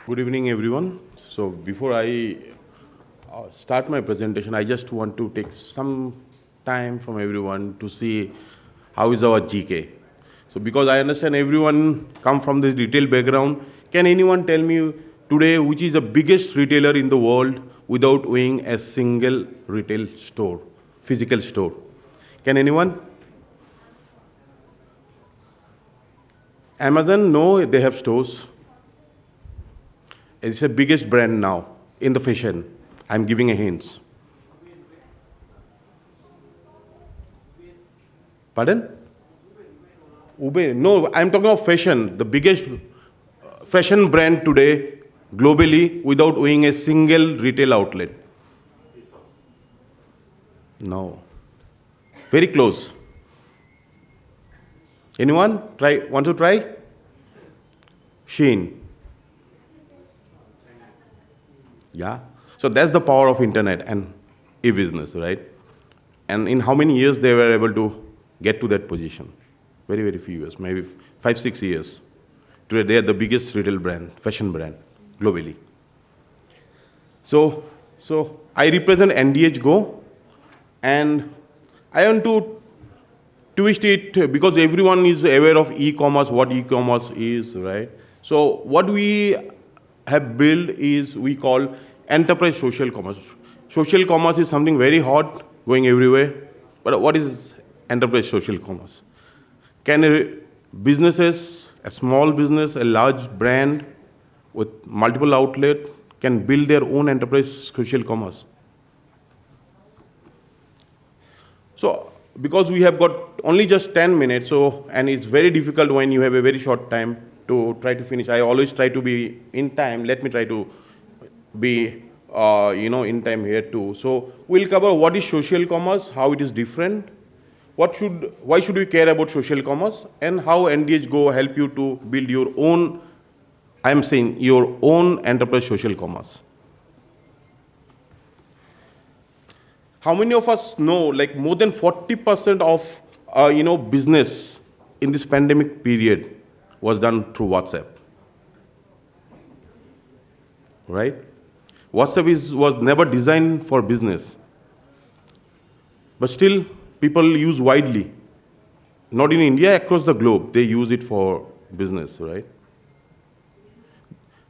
Good evening, everyone. So before I start my presentation, I just want to take some time from everyone to see how is our GK. So because I understand everyone come from this retail background, can anyone tell me today which is the biggest retailer in the world without owning a single retail store, physical store? Can anyone? Amazon, no, they have stores. It's the biggest brand now in the fashion. I'm giving a hint. Pardon? Ube? No, I'm talking of fashion. The biggest fashion brand today globally without owning a single retail outlet. No. Very close. Anyone? Try? Want to try? Shein. Yeah. So that's the power of internet and e-business, right? And in how many years they were able to get to that position? Very, very few years, maybe 5, 6 years. Today they are the biggest retail brand, fashion brand, globally. So I represent NDHGO, and I want to twist it because everyone is aware of e-commerce, what e-commerce is, right? So what we have built is we call enterprise social commerce. Social commerce is something very hot, going everywhere. But what is enterprise social commerce? Can businesses, a small business, a large brand with multiple outlets, can build their own enterprise social commerce? So, because we have got only just 10 minutes, and it's very difficult when you have a very short time to try to finish. I always try to be in time. Let me try to be, in time here too. So we'll cover what is social commerce, how it is different, why should we care about social commerce, and how NDHGO help you to build your own, I'm saying your own enterprise social commerce. How many of us know, like more than 40% of, business in this pandemic period was done through WhatsApp, right? WhatsApp was never designed for business, but still people use widely. Not in India, across the globe, they use it for business, right?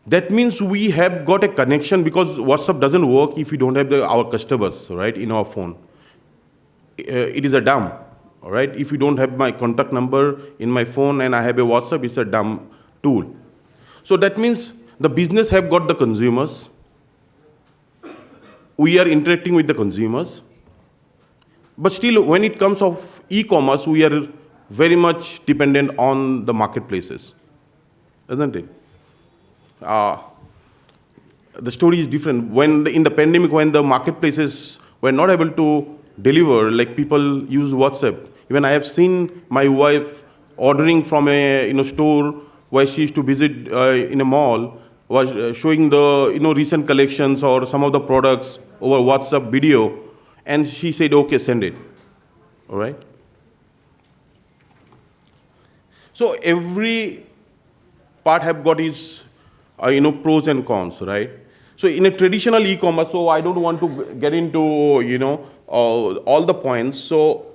That means we have got a connection because WhatsApp doesn't work if we don't have our customers, right, in our phone. It is a dumb, all right? If you don't have my contact number in my phone and I have a WhatsApp, it's a dumb tool. So that means the business have got the consumers. We are interacting with the consumers. But still, when it comes of e-commerce, we are very much dependent on the marketplaces, isn't it? The story is different. In the pandemic, when the marketplaces were not able to deliver, like people use WhatsApp. Even I have seen my wife ordering from a store where she used to visit in a mall, was showing the recent collections or some of the products over WhatsApp video, and she said, "Okay, send it." All right. So every part have got its pros and cons, right? So in a traditional e-commerce, so I don't want to get into, all the points. So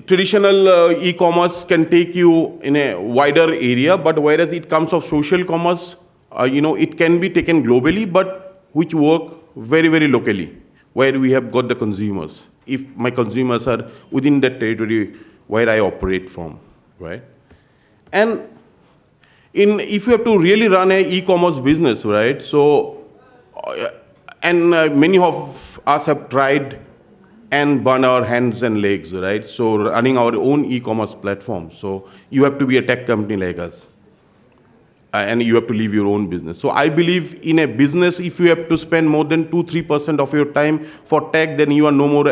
traditional e-commerce can take you in a wider area, but whereas it comes of social commerce, it can be taken globally, but which work very, very locally, where we have got the consumers. If my consumers are within that territory where I operate from, right? And if you have to really run an e-commerce business, right? So, many of us have tried and burn our hands and legs, right? So running our own e-commerce platform. So you have to be a tech company like us. And you have to leave your own business. So I believe in a business, if you have to spend more than 2-3% of your time for tech, then you are no more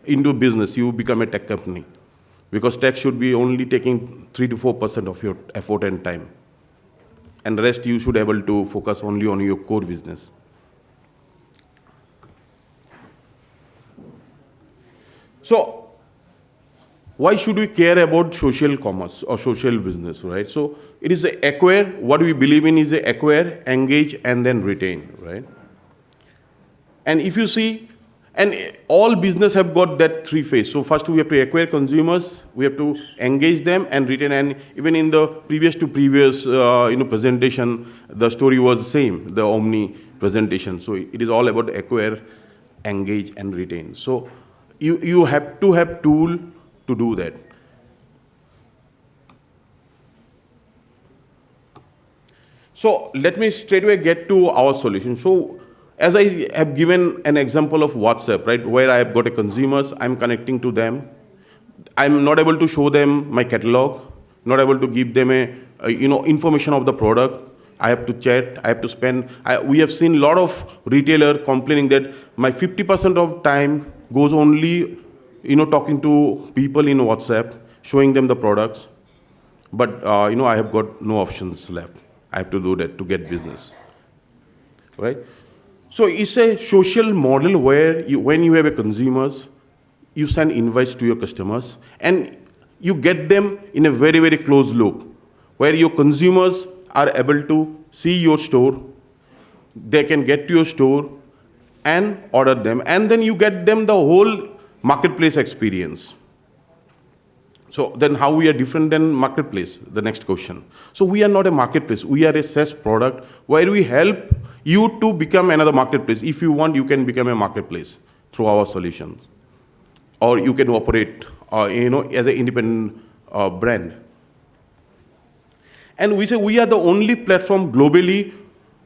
into business. You become a tech company. Because tech should be only taking 3-4% of your effort and time. And the rest you should be able to focus only on your core business. So why should we care about social commerce or social business, right? So it is the acquire, what we believe in is the acquire, engage, and then retain, right? And if you see, and all business have got that three phase. So first we have to acquire consumers, we have to engage them and retain. And even in the previous presentation, the story was the same, the Omni presentation. So it is all about acquire, engage, and retain. So you have to have tool to do that. So let me straight away get to our solution. So as I have given an example of WhatsApp, right, where I have got a consumers, I'm connecting to them. I'm not able to show them my catalog, not able to give them a information of the product. I have to chat, I have to spend. We have seen a lot of retailer complaining that my 50% of time goes only, talking to people in WhatsApp, showing them the products. But, I have got no options left. I have to do that to get business, right? So it's a social model where when you have a consumers, you send invites to your customers and you get them in a very, very close loop where your consumers are able to see your store, they can get to your store and order them, and then you get them the whole marketplace experience. So then how we are different than marketplace? The next question. So we are not a marketplace. We are a SaaS product where we help you to become another marketplace. If you want, you can become a marketplace through our solutions. Or you can operate, as an independent brand. And we say we are the only platform globally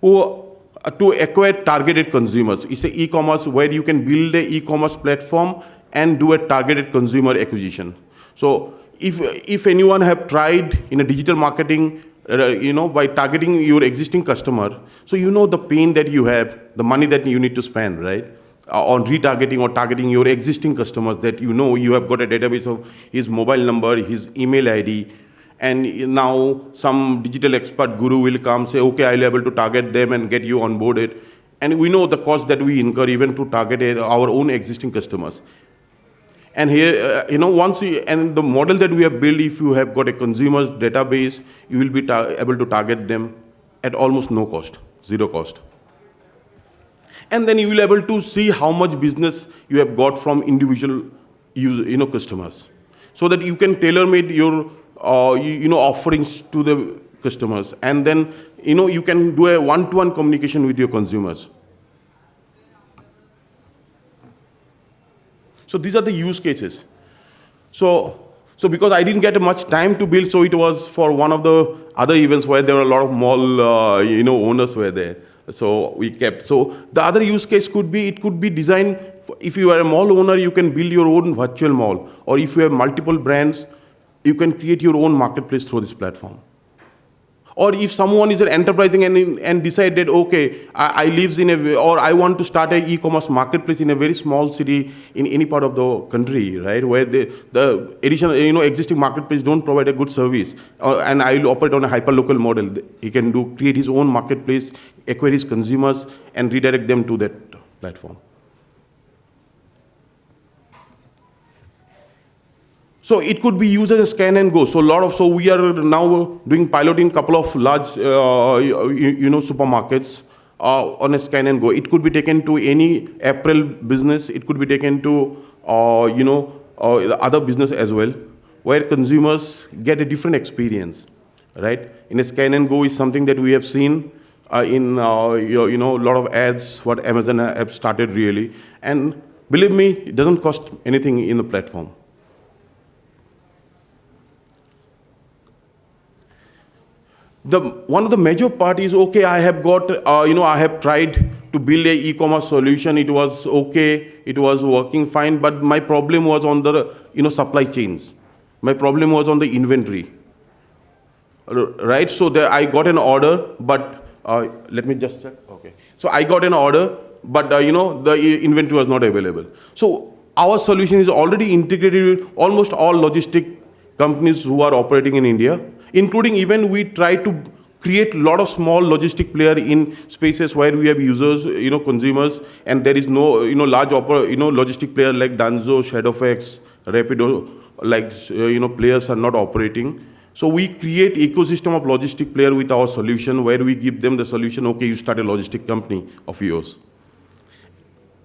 to acquire targeted consumers. It's an e-commerce where you can build an e-commerce platform and do a targeted consumer acquisition. So if anyone have tried in a digital marketing, by targeting your existing customer, so the pain that you have, the money that you need to spend, right, on retargeting or targeting your existing customers that you have got a database of his mobile number, his email ID, and now some digital expert guru will come say, okay, I'll be able to target them and get you onboarded. And we know the cost that we incur even to target our own existing customers. And here, and the model that we have built, if you have got a consumer's database, you will be able to target them at almost no cost, zero cost. And then you will be able to see how much business you have got from individual customers. So that you can tailor-made your, offerings to the customers. And then, you can do a one-to-one communication with your consumers. So these are the use cases. So because I didn't get much time to build, so it was for one of the other events where there were a lot of mall, owners were there. So we kept. So the other use case could be, it could be designed, if you are a mall owner, you can build your own virtual mall. Or if you have multiple brands, you can create your own marketplace through this platform. Or if someone is enterprising and decided, okay, I live in or I want to start an e-commerce marketplace in a very small city in any part of the country, right, where the additional, existing marketplace don't provide a good service, and I will operate on a hyperlocal model. He can create his own marketplace, acquire his consumers, and redirect them to that platform. So it could be used as a scan and go. So we are now doing piloting couple of large, supermarkets on a scan and go. It could be taken to any apparel business. It could be taken to, other business as well, where consumers get a different experience, right? In a scan and go is something that we have seen in, a lot of ads what Amazon have started really. And believe me, it doesn't cost anything in the platform. One of the major part is, okay, I have got, I have tried to build a e-commerce solution. It was okay, it was working fine, but my problem was on the, supply chains. My problem was on the inventory, right? So I got an order, but let me just check. Okay, so I got an order, but the inventory was not available. So our solution is already integrated with almost all logistic companies who are operating in India. Including even we try to create a lot of small logistic player in spaces where we have users, consumers, and there is no, large logistic player like Danzo, Shadowfax, Rapido, players are not operating. So we create ecosystem of logistic player with our solution, where we give them the solution. Okay, you start a logistic company of yours.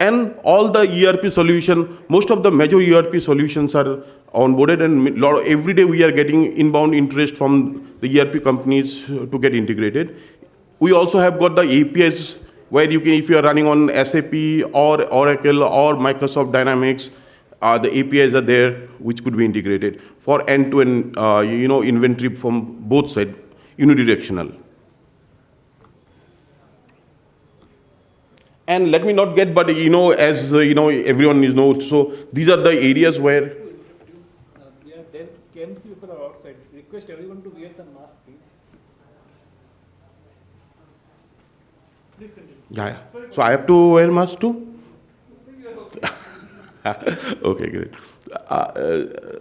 And all the ERP solution, most of the major ERP solutions are onboarded, and every day we are getting inbound interest from the ERP companies to get integrated. We also have got the APIs where you can, if you are running on SAP or Oracle or Microsoft Dynamics, the APIs are there which could be integrated for end-to-end, inventory from both sides, unidirectional. And let me not get, but as everyone knows, so these are the areas where. Then KMC people are outside. Request everyone to wear the mask, please. Please continue. Yeah. So I have to wear mask too? Okay, great.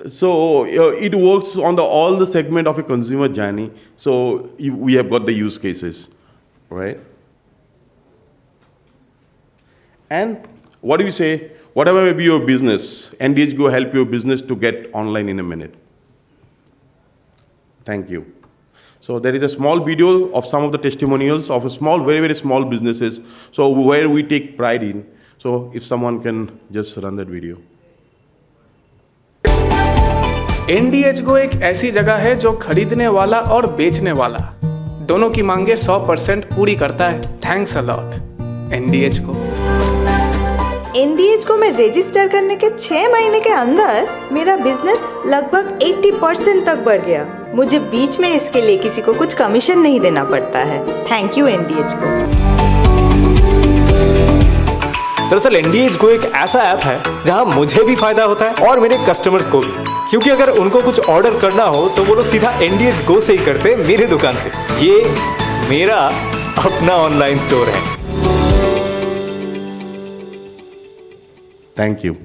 So it works on all the segment of a consumer journey. So we have got the use cases, right? And what do you say? Whatever may be your business, NDHGO help your business to get online in a minute. Thank you. So there is a small video of some of the testimonials of a small, very, very small businesses. So where we take pride in. So if someone can just run that video. NDHGO एक ऐसी जगह है जो खरीदने वाला और बेचने वाला दोनों की मांगे 100% पूरी करता है। Thanks a lot NDHGO। NDHGO में रजिस्टर करने के 6 महीने के अंदर मेरा बिजनेस लगभग 80% तक बढ़ गया। मुझे बीच में इसके लिए किसी को कुछ कमीशन नहीं देना पड़ता है। Thank you NDHGO। दरअसल NDHGO एक ऐसा ऐप है जहां मुझे भी फायदा होता है और मेरे कस्टमर्स को भी, क्योंकि अगर उनको कुछ ऑर्डर करना हो तो वो लोग सीधा NDHGO से ही करते हैं मेरे दुकान से। ये मेरा अपना ऑनलाइन स्टोर है। Thank you.